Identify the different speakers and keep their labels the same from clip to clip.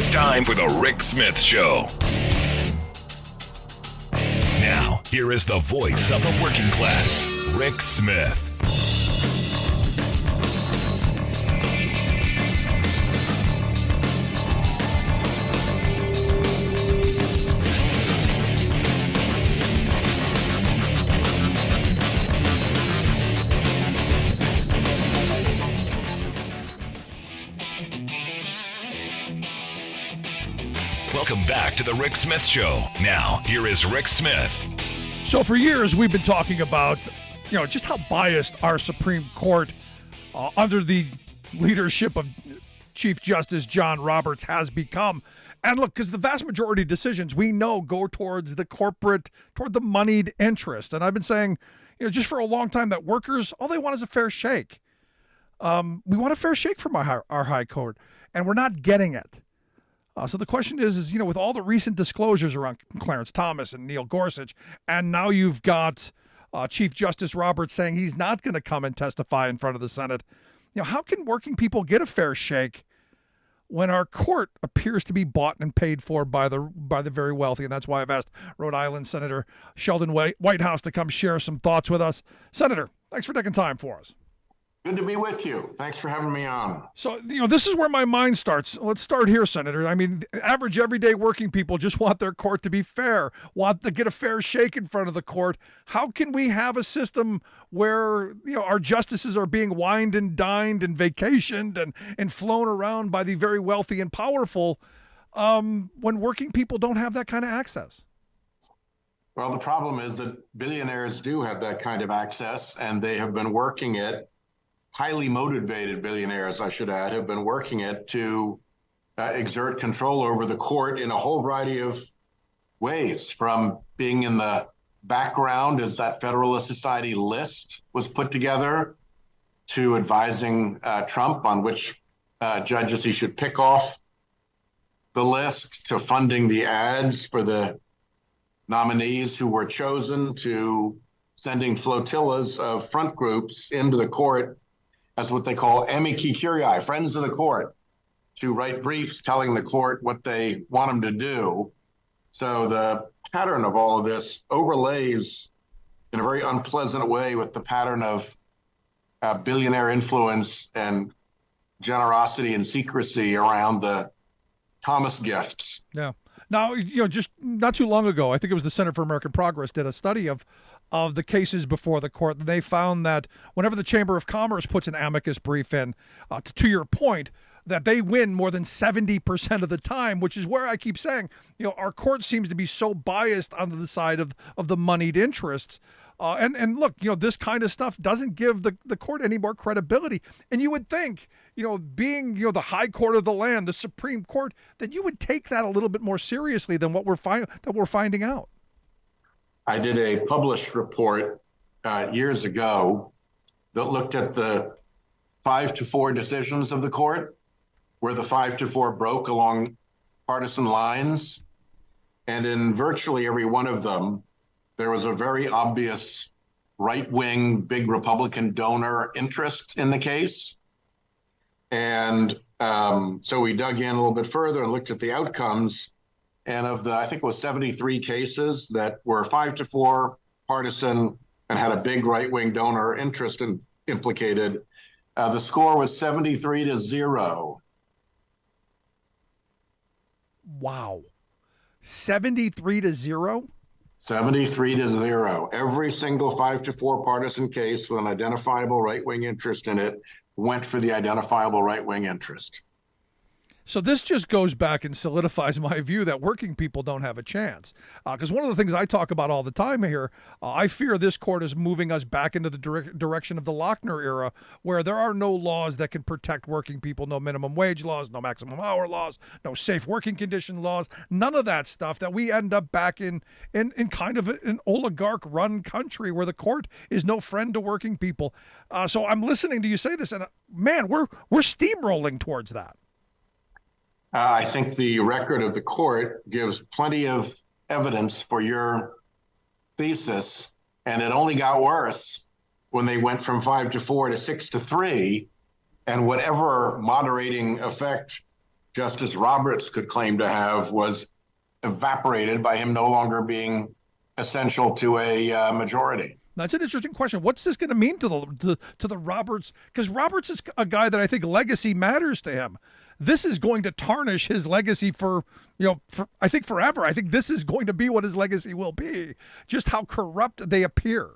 Speaker 1: It's time for the Rick Smith Show. Now, here is the voice of the working class, Rick Smith. Welcome back to the Rick Smith Show. Now, here is Rick Smith.
Speaker 2: So for years, we've been talking about, just how biased our Supreme Court under the leadership of Chief Justice John Roberts has become. And look, because the vast majority of decisions we know go towards the corporate, toward the moneyed interest. And I've been saying, just for a long time that workers, all they want is a fair shake. We want a fair shake from our high court, and we're not getting it. So the question is, with all the recent disclosures around Clarence Thomas and Neil Gorsuch, and now you've got Chief Justice Roberts saying he's not going to come and testify in front of the Senate, how can working people get a fair shake when our court appears to be bought and paid for by the very wealthy? And that's why I've asked Rhode Island Senator Sheldon Whitehouse to come share some thoughts with us. Senator, thanks for taking time for us.
Speaker 3: Good to be with you. Thanks for having me on.
Speaker 2: So, this is where my mind starts. Let's start here, Senator. I mean, average everyday working people just want their court to be fair, want to get a fair shake in front of the court. How can we have a system where, our justices are being wined and dined and vacationed and flown around by the very wealthy and powerful when working people don't have that kind of access?
Speaker 3: Well, the problem is that billionaires do have that kind of access, and they have been working it. Highly motivated billionaires, I should add, have been working it to exert control over the court in a whole variety of ways, from being in the background as that Federalist Society list was put together, to advising Trump on which judges he should pick off the list, to funding the ads for the nominees who were chosen, to sending flotillas of front groups into the court as what they call amici curiae, friends of the court, to write briefs telling the court what they want them to do. So the pattern of all of this overlays in a very unpleasant way with the pattern of billionaire influence and generosity and secrecy around the Thomas gifts.
Speaker 2: Yeah. Now, just not too long ago, I think it was the Center for American Progress did a study of the cases before the court. And they found that whenever the Chamber of Commerce puts an amicus brief in, to your point, that they win more than 70% of the time, which is where I keep saying, our court seems to be so biased onto the side of the moneyed interests. And look, this kind of stuff doesn't give the court any more credibility. And you would think, being, the high court of the land, the Supreme Court, that you would take that a little bit more seriously than what we're finding out.
Speaker 3: I did a published report years ago that looked at the 5-4 decisions of the court, where the 5-4 broke along partisan lines. And in virtually every one of them, there was a very obvious right-wing, big Republican donor interest in the case. And so we dug in a little bit further and looked at the outcomes. And of the, I think it was 73 cases that were 5-4 partisan and had a big right-wing donor interest implicated, the score was 73-0.
Speaker 2: Wow. 73-0?
Speaker 3: 73-0. Every single 5-4 partisan case with an identifiable right-wing interest in it went for the identifiable right-wing interest.
Speaker 2: So this just goes back and solidifies my view that working people don't have a chance. Because one of the things I talk about all the time here, I fear this court is moving us back into the direction of the Lochner era, where there are no laws that can protect working people, no minimum wage laws, no maximum hour laws, no safe working condition laws, none of that stuff, that we end up back in kind of an oligarch-run country where the court is no friend to working people. So I'm listening to you say this, and man, we're steamrolling towards that.
Speaker 3: I think the record of the court gives plenty of evidence for your thesis, and it only got worse when they went from 5-4 to 6-3, and whatever moderating effect Justice Roberts could claim to have was evaporated by him no longer being essential to a majority.
Speaker 2: That's an interesting question. What's this going to mean to the Roberts? Because Roberts is a guy that I think legacy matters to him. This is going to tarnish his legacy for I think forever. I think this is going to be what his legacy will be. Just how corrupt they appear.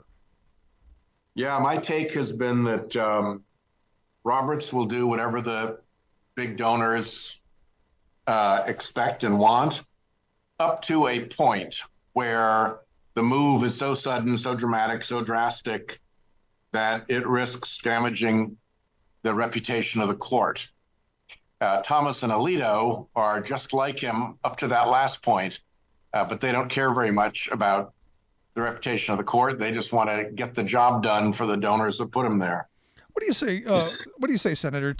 Speaker 3: Yeah, my take has been that Roberts will do whatever the big donors expect and want, up to a point where the move is so sudden, so dramatic, so drastic that it risks damaging the reputation of the court. Thomas and Alito are just like him up to that last point, but they don't care very much about the reputation of the court. They just want to get the job done for the donors that put them there.
Speaker 2: What do you say? What do you say, Senator?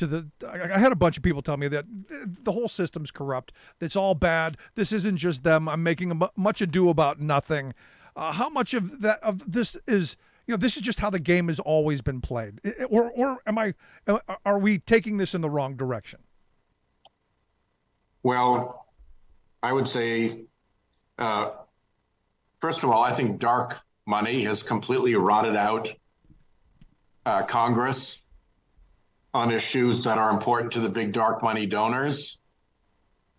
Speaker 2: I had a bunch of people tell me that the whole system's corrupt. It's all bad. This isn't just them. I'm making much ado about nothing. How much of this is this is just how the game has always been played, or are we taking this in the wrong direction?
Speaker 3: Well, I would say, first of all, I think dark money has completely rotted out Congress on issues that are important to the big dark money donors.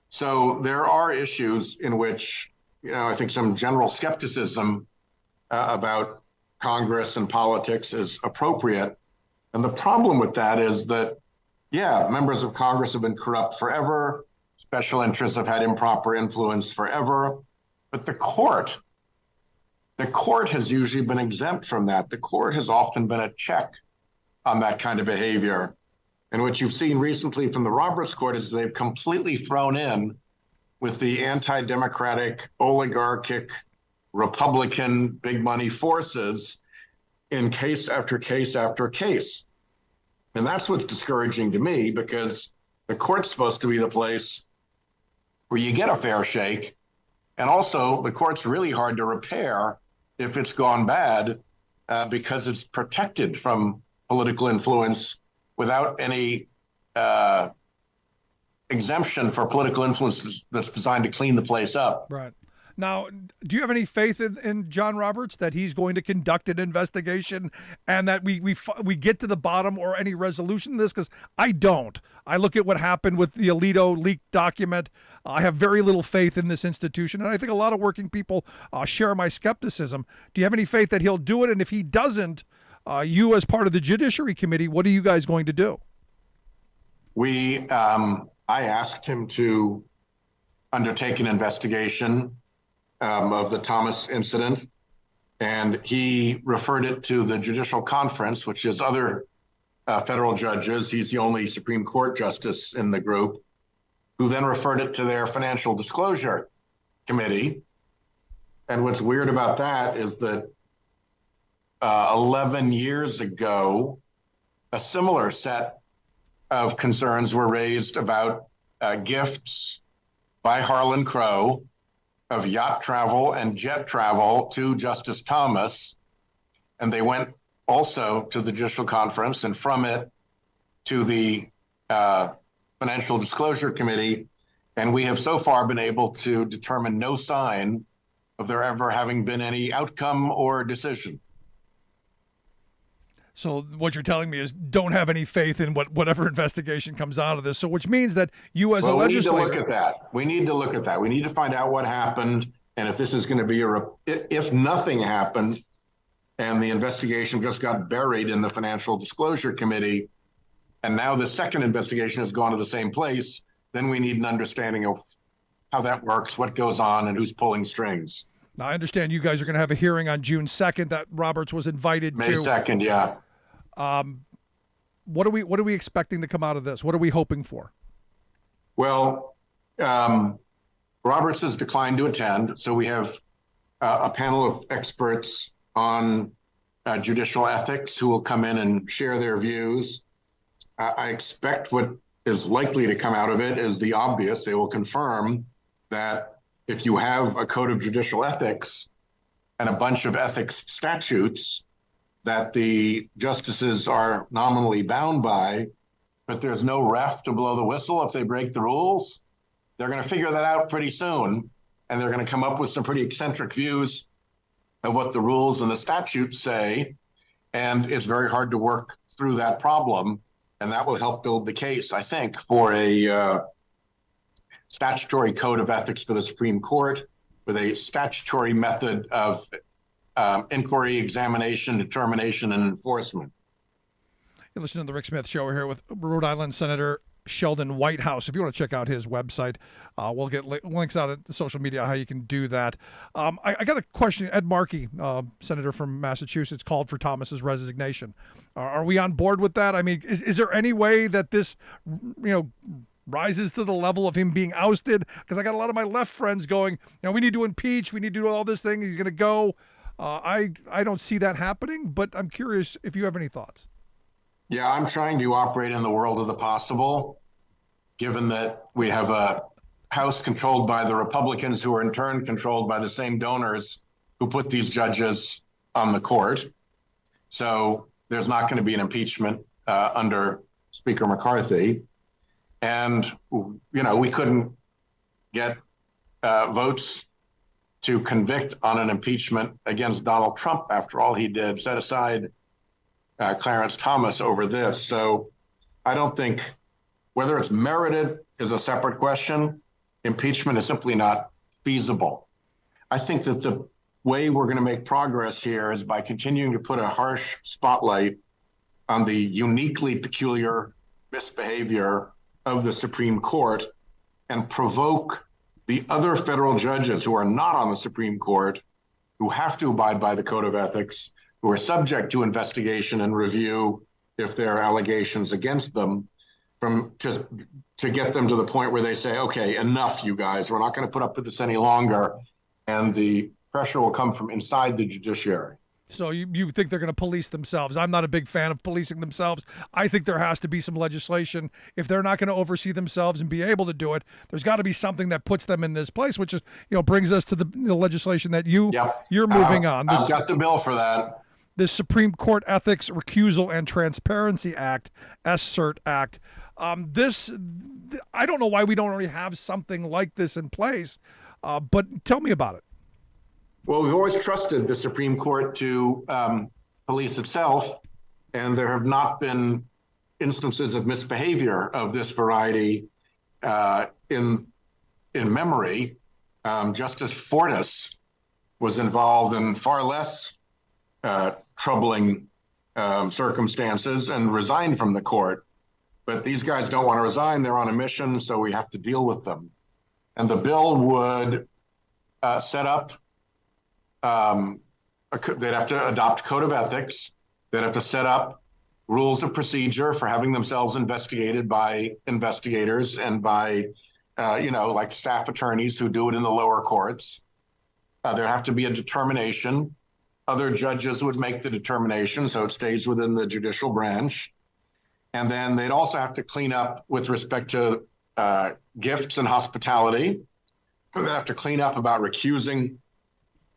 Speaker 3: So there are issues in which, I think some general skepticism about Congress and politics is appropriate. And the problem with that is that, members of Congress have been corrupt forever. Special interests have had improper influence forever. But the court has usually been exempt from that. The court has often been a check on that kind of behavior. And what you've seen recently from the Roberts Court is they've completely thrown in with the anti-democratic, oligarchic, Republican big money forces in case after case after case. And that's what's discouraging to me, because the court's supposed to be the place where you get a fair shake. And also the court's really hard to repair if it's gone bad, because it's protected from political influence without any exemption for political influence that's designed to clean the place up.
Speaker 2: Right. Now, do you have any faith in John Roberts that he's going to conduct an investigation and that we get to the bottom or any resolution to this? Because I don't. I look at what happened with the Alito leaked document. I have very little faith in this institution, and I think a lot of working people share my skepticism. Do you have any faith that he'll do it? And if he doesn't, you as part of the Judiciary Committee, what are you guys going to do?
Speaker 3: I asked him to undertake an investigation of the Thomas incident, and he referred it to the Judicial Conference, which is other federal judges. He's the only Supreme Court justice in the group, who then referred it to their Financial Disclosure Committee. And what's weird about that is that 11 years ago, a similar set of concerns were raised about gifts by Harlan Crow of yacht travel and jet travel to Justice Thomas. And they went also to the Judicial Conference, and from it to the Financial Disclosure Committee. And we have so far been able to determine no sign of there ever having been any outcome or decision.
Speaker 2: So what you're telling me is don't have any faith in whatever investigation comes out of this. So which means that you as a legislator...
Speaker 3: We need to look at that. We need to find out what happened. And if this is going to be if nothing happened and the investigation just got buried in the Financial Disclosure Committee, and now the second investigation has gone to the same place, then we need an understanding of how that works, what goes on, and who's pulling strings.
Speaker 2: Now, I understand you guys are going to have a hearing on June 2nd that Roberts was invited to.
Speaker 3: May 2nd, yeah.
Speaker 2: What are we expecting to come out of this? What are we hoping for?
Speaker 3: Well, Roberts has declined to attend, so we have a panel of experts on judicial ethics who will come in and share their views. I expect what is likely to come out of it is the obvious. They will confirm that if you have a code of judicial ethics and a bunch of ethics statutes that the justices are nominally bound by, but there's no ref to blow the whistle if they break the rules. They're going to figure that out pretty soon, and they're going to come up with some pretty eccentric views of what the rules and the statutes say, and it's very hard to work through that problem, and that will help build the case, I think, for a statutory code of ethics for the Supreme Court with a statutory method of inquiry, examination, determination, and enforcement.
Speaker 2: You're listening to the Rick Smith Show. We're here with Rhode Island Senator Sheldon Whitehouse. If you want to check out his website, we'll get links out at the social media how you can do that. I got a question. Ed Markey, senator from Massachusetts, called for Thomas's resignation. Are we on board with that? I mean, is there any way that this, rises to the level of him being ousted? Because I got a lot of my left friends going, we need to impeach, we need to do all this thing, he's going to go. I don't see that happening, but I'm curious if you have any thoughts.
Speaker 3: Yeah, I'm trying to operate in the world of the possible, given that we have a House controlled by the Republicans, who are in turn controlled by the same donors who put these judges on the court. So there's not going to be an impeachment under Speaker McCarthy. And, we couldn't get votes to convict on an impeachment against Donald Trump after all he did, set aside Clarence Thomas over this. So I don't think whether it's merited is a separate question. Impeachment is simply not feasible. I think that the way we're going to make progress here is by continuing to put a harsh spotlight on the uniquely peculiar misbehavior of the Supreme Court and provoke the other federal judges who are not on the Supreme Court, who have to abide by the Code of Ethics, who are subject to investigation and review if there are allegations against them, to get them to the point where they say, okay, enough, you guys, we're not going to put up with this any longer. And the pressure will come from inside the judiciary.
Speaker 2: So you think they're going to police themselves? I'm not a big fan of policing themselves. I think there has to be some legislation. If they're not going to oversee themselves and be able to do it, there's got to be something that puts them in this place, which is, brings us to the legislation that you're moving on.
Speaker 3: I've got the bill for that.
Speaker 2: This Supreme Court Ethics, Recusal, and Transparency Act, SCERT Act. I don't know why we don't already have something like this in place, but tell me about it.
Speaker 3: Well, we've always trusted the Supreme Court to police itself, and there have not been instances of misbehavior of this variety in memory. Justice Fortas was involved in far less troubling circumstances and resigned from the court. But these guys don't want to resign. They're on a mission, so we have to deal with them. And the bill would set up they'd have to adopt code of ethics. They'd have to set up rules of procedure for having themselves investigated by investigators and by, like staff attorneys who do it in the lower courts. There'd have to be a determination. Other judges would make the determination, so it stays within the judicial branch. And then they'd also have to clean up with respect to gifts and hospitality. They'd have to clean up about recusing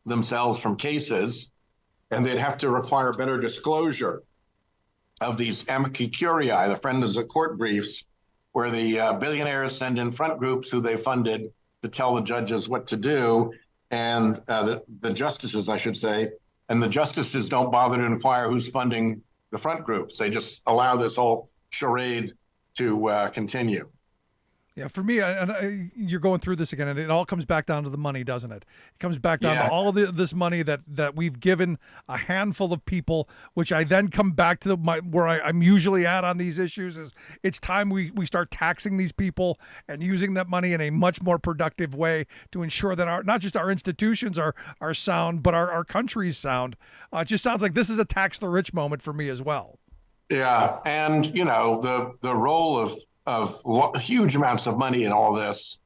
Speaker 3: themselves from cases, and they'd have to require better disclosure of these amici curiae, the friends of court briefs, where the billionaires send in front groups who they funded to tell the judges what to do, and the justices, I should say, and the justices don't bother to inquire who's funding the front groups. They just allow this whole charade to continue.
Speaker 2: Yeah, for me, you're going through this again, and it all comes back down to the money, doesn't it? It comes back down to all this money that we've given a handful of people, which I then come back to where I'm usually at on these issues is it's time we start taxing these people and using that money in a much more productive way to ensure that not just our institutions are sound, but our country's sound. It just sounds like this is a tax the rich moment for me as well.
Speaker 3: Yeah, and the role of huge amounts of money in all this.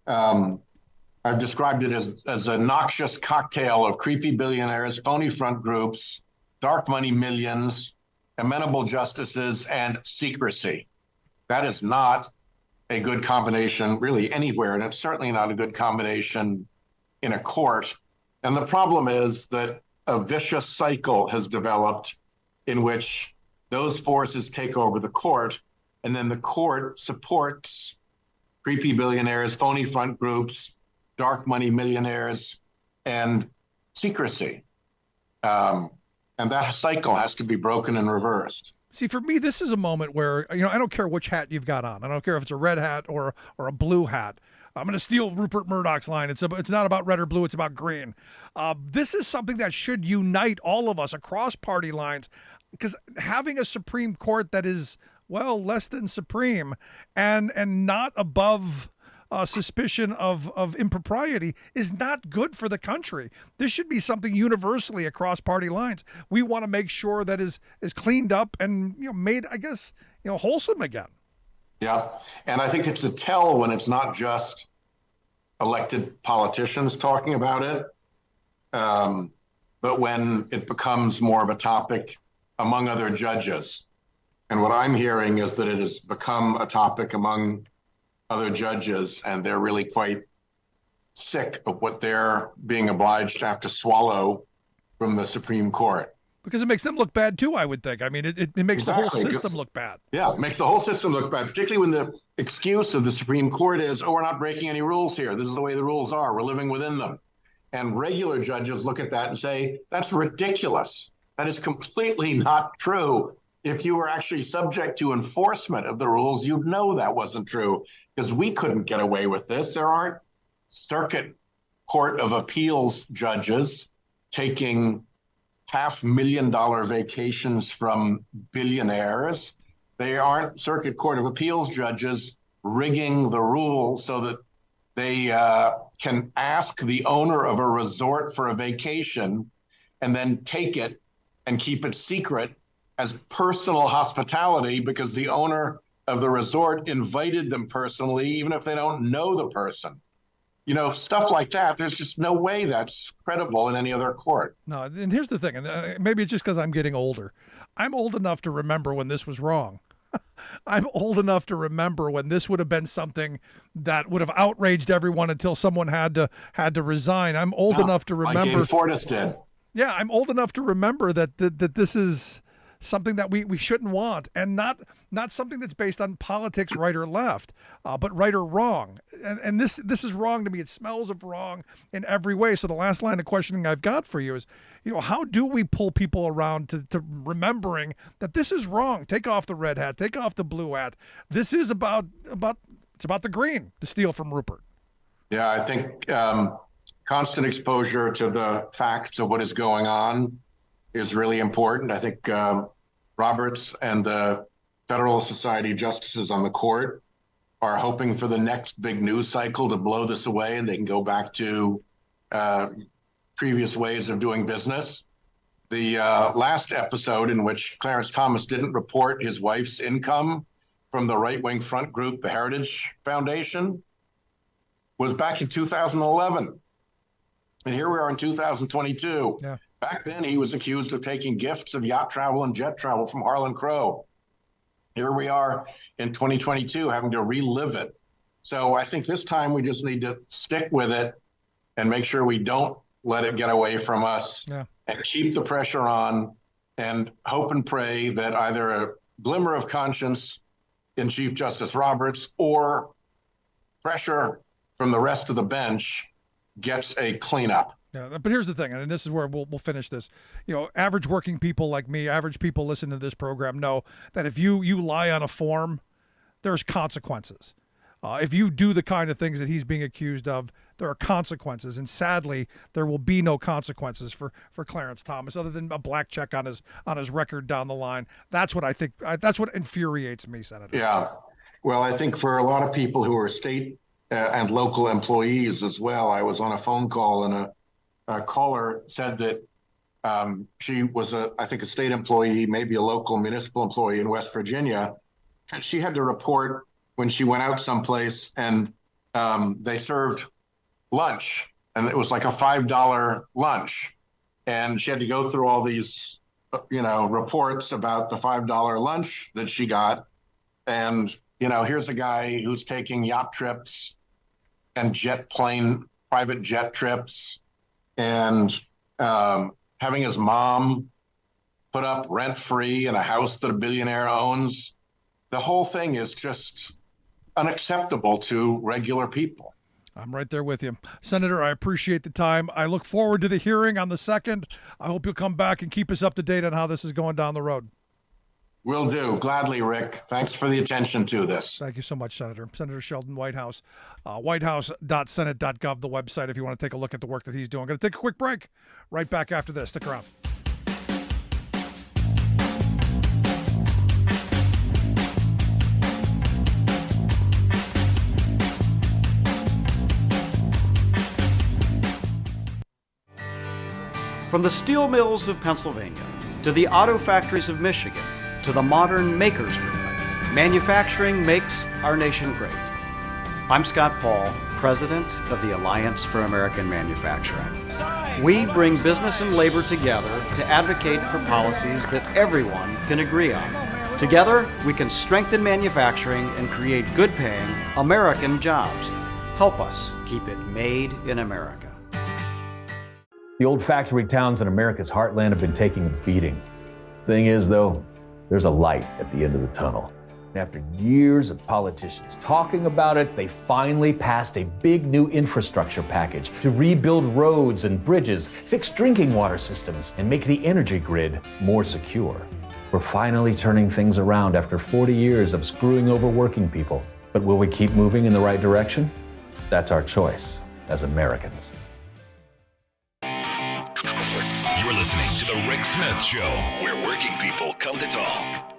Speaker 3: I've described it as a noxious cocktail of creepy billionaires, phony front groups, dark money millions, amenable justices, and secrecy. That is not a good combination really anywhere, and it's certainly not a good combination in a court. And the problem is that a vicious cycle has developed in which those forces take over the court And then the court supports creepy billionaires, phony front groups, dark money millionaires, and secrecy. And that cycle has to be broken and reversed.
Speaker 2: See, for me, this is a moment where, I don't care which hat you've got on. I don't care if it's a red hat or a blue hat. I'm going to steal Rupert Murdoch's line. It's not about red or blue. It's about green. This is something that should unite all of us across party lines, because having a Supreme Court that is, well, less than supreme and not above suspicion of impropriety is not good for the country. This should be something universally across party lines. We want to make sure that is cleaned up and made, I guess, wholesome again.
Speaker 3: Yeah, and I think it's a tell when it's not just elected politicians talking about it, but when it becomes more of a topic among other judges. And what I'm hearing is that it has become a topic among other judges, and they're really quite sick of what they're being obliged to have to swallow from the Supreme Court.
Speaker 2: Because it makes them look bad too, I would think. I mean, it makes the whole system look bad.
Speaker 3: Yeah, it makes the whole system look bad, particularly when the excuse of the Supreme Court is, oh, we're not breaking any rules here. This is the way the rules are. We're living within them. And regular judges look at that and say, that's ridiculous. That is completely not true. If you were actually subject to enforcement of the rules, you'd know that wasn't true, because we couldn't get away with this. There aren't Circuit Court of Appeals judges taking $500,000 vacations from billionaires. They aren't Circuit Court of Appeals judges rigging the rules so that they can ask the owner of a resort for a vacation and then take it and keep it secret as personal hospitality because the owner of the resort invited them personally, even if they don't know the person. Stuff like that, there's just no way that's credible in any other court.
Speaker 2: No, and here's the thing, and maybe it's just because I'm getting older. I'm old enough to remember when this was wrong. I'm old enough to remember when this would have been something that would have outraged everyone until someone had to resign. I'm old enough to remember.
Speaker 3: Like Fortas did.
Speaker 2: Yeah, I'm old enough to remember that this is something that we shouldn't want, and not something that's based on politics, right or left, but right or wrong. And this is wrong to me. It smells of wrong in every way. So the last line of questioning I've got for you is, how do we pull people around to remembering that this is wrong? Take off the red hat, take off the blue hat. This is about the green, to steal from Rupert.
Speaker 3: Yeah, I think constant exposure to the facts of what is going on is really important. I think Roberts and the Federal Society of Justices on the court are hoping for the next big news cycle to blow this away, and they can go back to previous ways of doing business. The last episode in which Clarence Thomas didn't report his wife's income from the right-wing front group, the Heritage Foundation, was back in 2011. And here we are in 2022.
Speaker 2: Yeah.
Speaker 3: Back then, he was accused of taking gifts of yacht travel and jet travel from Harlan Crow. Here we are in 2022 having to relive it. So I think this time we just need to stick with it and make sure we don't let it get away from us, and keep the pressure on and hope and pray that either a glimmer of conscience in Chief Justice Roberts or pressure from the rest of the bench gets a cleanup.
Speaker 2: Yeah, but here's the thing, and this is where we'll finish this. Average working people like me, average people listening to this program know that if you lie on a form, there's consequences. If you do the kind of things that he's being accused of, there are consequences. And sadly, there will be no consequences for Clarence Thomas other than a black check on his record down the line. That's what I think. That's what infuriates me, Senator.
Speaker 3: Yeah. Well, I think for a lot of people who are state and local employees as well, I was on a phone call and a caller said that she was I think a state employee, maybe a local municipal employee in West Virginia. And she had to report when she went out someplace and they served lunch, and it was like a $5 lunch. And she had to go through all these, reports about the $5 lunch that she got. And, here's a guy who's taking yacht trips and private jet trips, and having his mom put up rent-free in a house that a billionaire owns. the whole thing is just unacceptable to regular people.
Speaker 2: I'm right there with you. Senator, I appreciate the time. I look forward to the hearing on the 2nd. I hope you'll come back and keep us up to date on how this is going down the road.
Speaker 3: Will do. Gladly, Rick. Thanks for the attention to this.
Speaker 2: Thank you so much, Senator. Senator Sheldon Whitehouse, whitehouse.senate.gov, the website, if you want to take a look at the work that he's doing. Going to take a quick break. Right back after this. Stick around.
Speaker 4: From the steel mills of Pennsylvania to the auto factories of Michigan to the modern makers movement, manufacturing makes our nation great. I'm Scott Paul, president of the Alliance for American Manufacturing. We bring business and labor together to advocate for policies that everyone can agree on. Together, we can strengthen manufacturing and create good-paying American jobs. Help us keep it made in America.
Speaker 5: The old factory towns in America's heartland have been taking a beating. Thing is, though, there's a light at the end of the tunnel. And after years of politicians talking about it, they finally passed a big new infrastructure package to rebuild roads and bridges, fix drinking water systems, and make the energy grid more secure. We're finally turning things around after 40 years of screwing over working people. But will we keep moving in the right direction? That's our choice as Americans.
Speaker 1: You're listening to The Rick Smith Show, where working people come to talk.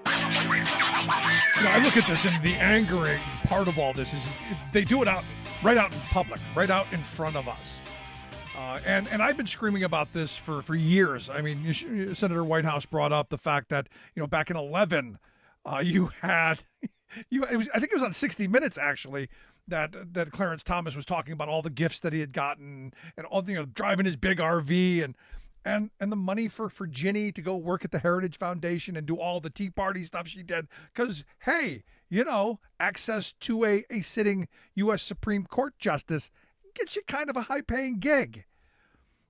Speaker 2: I look at this, and the angering part of all this is they do it right out in public, right out in front of us. And I've been screaming about this for years. I mean, Senator Whitehouse brought up the fact that, back in 2011, you had, I think it was on 60 Minutes, actually, that Clarence Thomas was talking about all the gifts that he had gotten and all, driving his big RV and the money for Ginny to go work at the Heritage Foundation and do all the Tea Party stuff she did. Because, hey, access to a sitting U.S. Supreme Court justice gets you kind of a high-paying gig.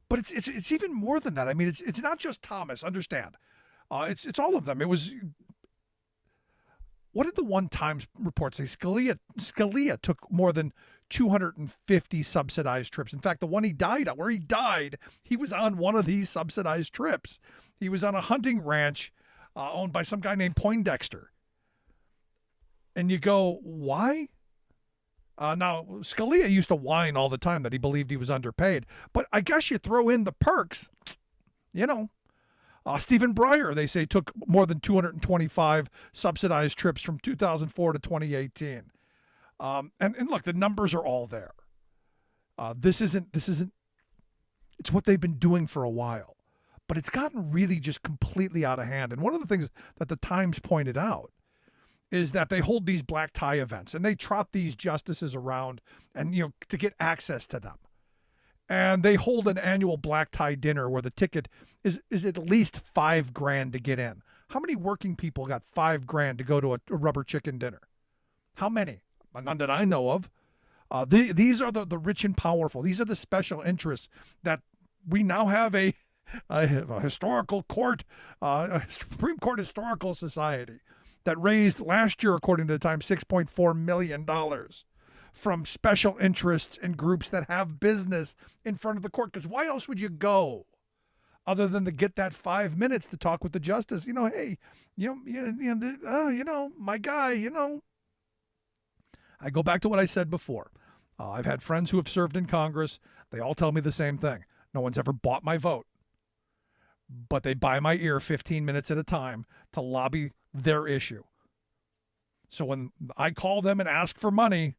Speaker 2: But it's even more than that. I mean, it's not just Thomas, understand. It's all of them. It was... What did the one Times report say? Scalia took more than 250 subsidized trips. In fact, the one he died on, where he died, he was on one of these subsidized trips. He was on a hunting ranch owned by some guy named Poindexter. And you go, why? Now, Scalia used to whine all the time that he believed he was underpaid. But I guess you throw in the perks, Stephen Breyer, they say, took more than 225 subsidized trips from 2004 to 2018. And look, the numbers are all there. This isn't, it's what they've been doing for a while, but it's gotten really just completely out of hand. And one of the things that the Times pointed out is that they hold these black tie events and they trot these justices around and, to get access to them. And they hold an annual black tie dinner where the ticket is at least $5,000 to get in. How many working people got $5,000 to go to a rubber chicken dinner? How many? None that I know of. These are the rich and powerful. These are the special interests that we now have a historical court, a Supreme Court Historical Society that raised last year, according to the Times, $6.4 million from special interests and groups that have business in front of the court. Because why else would you go other than to get that 5 minutes to talk with the justice? Hey, my guy, I go back to what I said before. I've had friends who have served in Congress. They all tell me the same thing. No one's ever bought my vote, but they buy my ear 15 minutes at a time to lobby their issue. So when I call them and ask for money,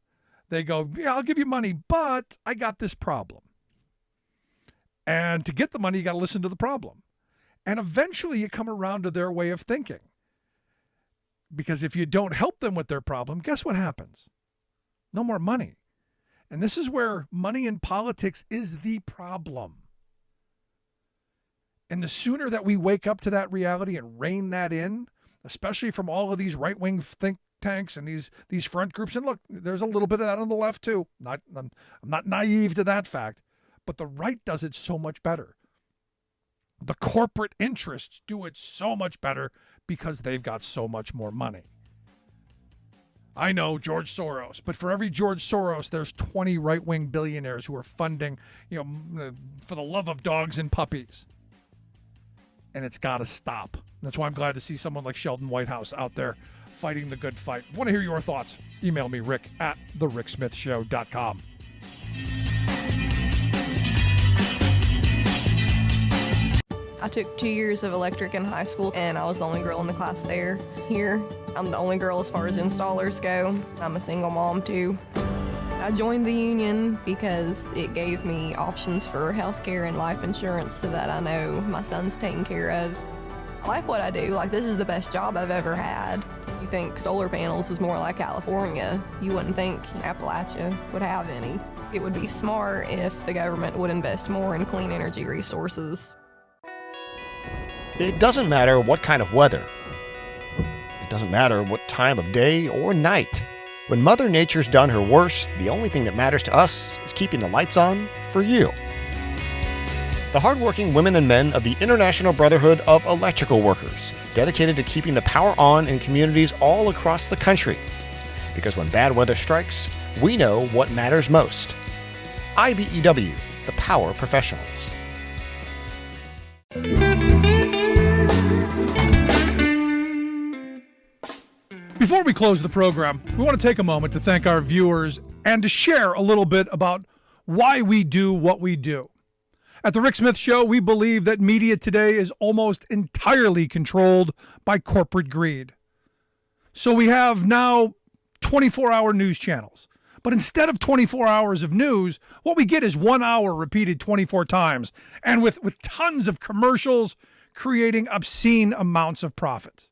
Speaker 2: they go, yeah, I'll give you money, but I got this problem. And to get the money, you got to listen to the problem. And eventually you come around to their way of thinking. Because if you don't help them with their problem, guess what happens? No more money. And this is where money in politics is the problem. And the sooner that we wake up to that reality and rein that in, especially from all of these right-wing think tanks and these front groups, and look, there's a little bit of that on the left too. I'm not naive to that fact, but the right does it so much better. The corporate interests do it so much better because they've got so much more money. I know, George Soros. But for every George Soros, there's 20 right-wing billionaires who are funding, for the love of dogs and puppies. And it's got to stop. That's why I'm glad to see someone like Sheldon Whitehouse out there fighting the good fight. Want to hear your thoughts? Email me, rick@thericksmithshow.com.
Speaker 6: I took 2 years of electric in high school, and I was the only girl in the class there. Here, I'm the only girl as far as installers go. I'm a single mom, too. I joined the union because it gave me options for healthcare and life insurance so that I know my son's taken care of. I like what I do. Like, this is the best job I've ever had. You think solar panels is more like California. You wouldn't think Appalachia would have any. It would be smart if the government would invest more in clean energy resources.
Speaker 7: It doesn't matter what kind of weather. It doesn't matter what time of day or night. When Mother Nature's done her worst, the only thing that matters to us is keeping the lights on for you. The hardworking women and men of the International Brotherhood of Electrical Workers, dedicated to keeping the power on in communities all across the country. Because when bad weather strikes, we know what matters most. IBEW, the power professionals.
Speaker 2: Before we close the program, we want to take a moment to thank our viewers and to share a little bit about why we do what we do. At the Rick Smith Show, we believe that media today is almost entirely controlled by corporate greed. So we have now 24-hour news channels. But instead of 24 hours of news, what we get is 1 hour repeated 24 times, and with tons of commercials creating obscene amounts of profits.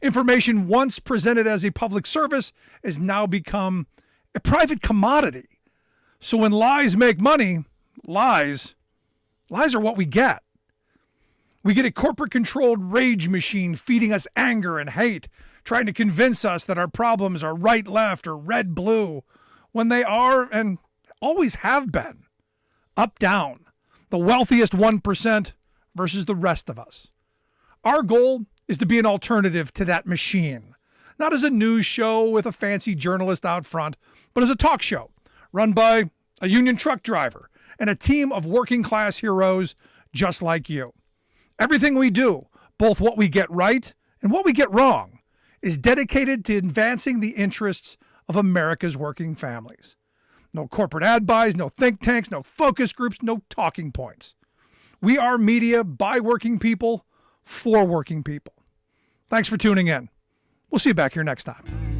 Speaker 2: Information once presented as a public service has now become a private commodity. So when lies make money, lies are what we get. We get a corporate-controlled rage machine feeding us anger and hate, trying to convince us that our problems are right, left, or red, blue, when they are and always have been up, down, the wealthiest 1% versus the rest of us. Our goal is to be an alternative to that machine, not as a news show with a fancy journalist out front, but as a talk show run by a union truck driver and a team of working-class heroes just like you. Everything we do, both what we get right and what we get wrong, is dedicated to advancing the interests of America's working families. No corporate ad buys, no think tanks, no focus groups, no talking points. We are media by working people for working people. Thanks for tuning in. We'll see you back here next time.